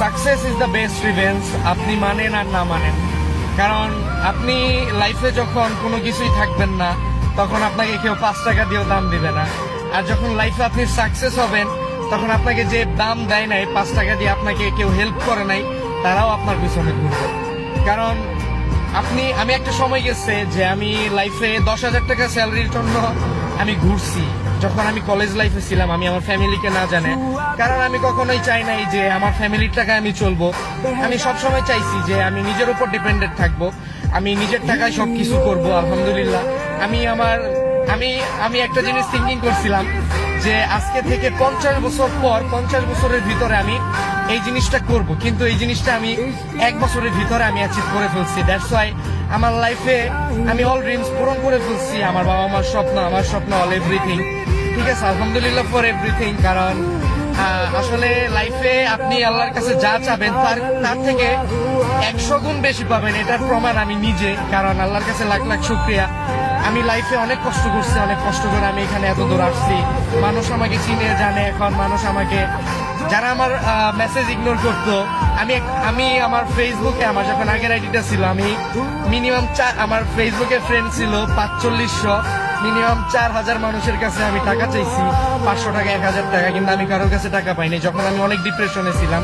Success is the best revenge, আপনি মানেন আর না মানেন। কারণ আপনি লাইফে যখন কোনো কিছুই থাকবেন না, তখন আপনাকে কেউ 5 টাকা দিয়েও দাম দিবে না। আর যখন লাইফে আপনি সাকসেস হবেন, তখন আপনাকে যে দাম দেয় নাই, 5 টাকা দিয়ে আপনাকে কেউ হেল্প করে নাই, তারাও আপনার পিছনে ঘুরবে। কারণ আমি একটা সময় গেছে যে আমি লাইফে 10,000 টাকা স্যালারির জন্য আমি ঘুরছি। যখন আমি কলেজ লাইফে ছিলাম, আমি আমার ফ্যামিলিকে না জানে, কারণ আমি কখনোই চাই নাই যে আমার ফ্যামিলির টাকায় আমি চলবো। আমি সবসময় চাইছি যে আমি নিজের উপর ডিপেন্ডেন্ট থাকবো, আমি নিজের টাকায় সবকিছু করব। আলহামদুলিল্লাহ আমি একটা জিনিস থিঙ্কিং করছিলাম যে আজকে থেকে 50 বছর পর, 50 বছরের ভিতরে আমি এই জিনিসটা করব, কিন্তু এই জিনিসটা আমি 1 বছরের ভিতরে আমি অ্যাচিভ করে ফেলছি। দ্যাটস ওয়াই আমার লাইফে আমি অল ড্রিমস পূরণ করে ফেলছি। আমার বাবা মার স্বপ্ন, আমার স্বপ্ন, অল এভরিথিং। ঠিক আছে, আলহামদুলিল্লাহ ফর এভরিথিং। কারণ আসলে লাইফে আপনি আল্লাহর কাছে যা চাবেন তার থেকে 100 গুণ বেশি পাবেন, এটার প্রমাণ আমি নিজে। কারণ আল্লাহর কাছে লাখ লাখ শুকরিয়া। আমি লাইফে অনেক কষ্ট করছি, অনেক কষ্ট করে আমি এখানে এত দূর আসছি। মানুষ আমাকে চিনে জানে এখন, মানুষ আমাকে, যারা আমার মেসেজ ইগনোর করতো, আমি আমার ফেসবুকে, আমার যখন আগের আইডিটা ছিল, আমি মিনিমাম আমার ফেসবুকে ফ্রেন্ড ছিল 4500, মিনিমাম 4000 মানুষের কাছে আমি টাকা চাইছি, 500 টাকা, 1000 টাকা, কিন্তু আমি কারোর কাছে টাকা পাইনি। যখন আমি অনেক ডিপ্রেশনে ছিলাম,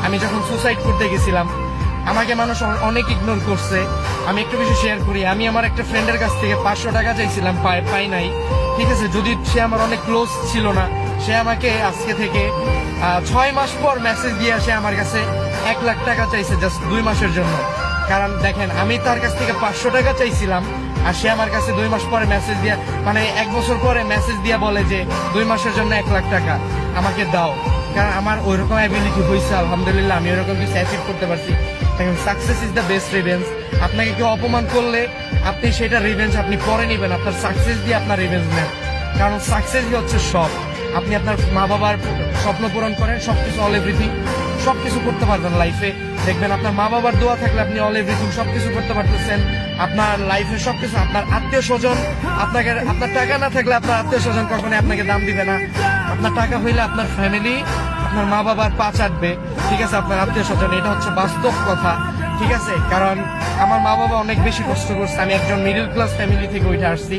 আমি যখন সুসাইড করতে গেছিলাম, আমাকে মানুষ অনেক ইগনোর করছে। আমি একটু বেশি শেয়ার করি, আমি আমার একটা ফ্রেন্ডের কাছ থেকে 500 টাকা চাইছিলাম, পাই নাই। ঠিক আছে, যদি সে আমার অনেক ক্লোজ ছিল না, সে আমাকে আজকে থেকে 6 মাস পর মেসেজ দিয়ে সে আমার কাছে 1 লাখ টাকা চাইছে, জাস্ট 2 মাসের জন্য। কারণ দেখেন, আমি তার কাছ থেকে 500 টাকা চাইছিলাম, আর সে আমার কাছে 2 মাস পরে মেসেজ দিয়া, মানে 1 বছর পরে মেসেজ দিয়া বলে যে 2 মাসের জন্য 1 লাখ টাকা আমাকে দাও। কারণ আমার ওইরকম অ্যাবিলিটি হয়েছে, আলহামদুলিল্লাহ আমি ওইরকম কিছু অ্যাচিভ করতে পারছি। দেখেন, success is the best revenge. আপনাকে কেউ অপমান করলে আপনি সেটা রিভেঞ্জ আপনি পরে নেবেন, আপনার সাকসেস দিয়ে আপনার রিভেঞ্জ নেন। কারণ সাকসেসই হচ্ছে সব। আপনি আপনার মা বাবার স্বপ্ন পূরণ করেন, সবকিছু, অল এভরিথিং, সবকিছু করতে পারবেন লাইফে। দেখবেন আপনার মা বাবার দোয়া থাকলে আপনি অল এভরিথিং সবকিছু করতে পারতেছেন। আপনার লাইফে সবকিছু, আপনার আত্মীয় স্বজন, আপনার টাকা না থাকলে আপনার আত্মীয় স্বজন কখনোই আপনাকে দাম দিবে না। আপনার টাকা হইলে আপনার ফ্যামিলি, আপনার মা বাবার পা চাটবে। ঠিক আছে, আপনার আত্মীয় স্বজন, এটা হচ্ছে বাস্তব কথা। ঠিক আছে, কারণ আমার মা বাবা অনেক বেশি কষ্ট করছে। আমি একজন মিডল ক্লাস ফ্যামিলি থেকে উঠে আসছি।